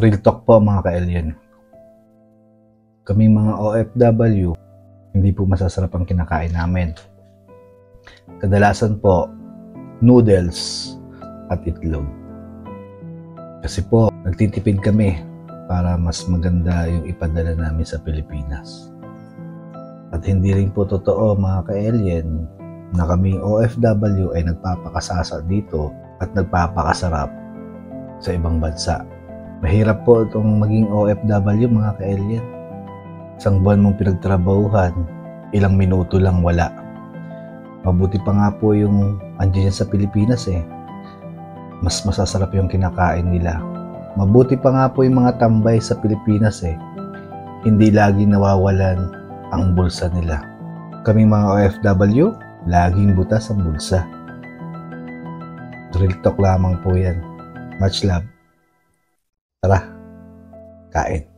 Real talk po mga ka-alien. Kaming mga OFW, hindi po masasarap ang kinakain namin. Kadalasan po, noodles at itlog. Kasi po, nagtitipid kami para mas maganda yung ipadala namin sa Pilipinas. At hindi rin po totoo mga ka-alien na kaming OFW ay nagpapakasasa dito at nagpapakasarap sa ibang bansa. Mahirap po itong maging OFW mga ka-alien. Isang buwan mong pinagtrabahuhan, ilang minuto lang wala. Mabuti pa nga po yung andiyan sa Pilipinas Mas masasarap yung kinakain nila. Mabuti pa nga po yung mga tambay sa Pilipinas Hindi lagi nawawalan ang bulsa nila. Kaming mga OFW, laging butas ang bulsa. Real talk lamang po yan. Much love. Tara, kain.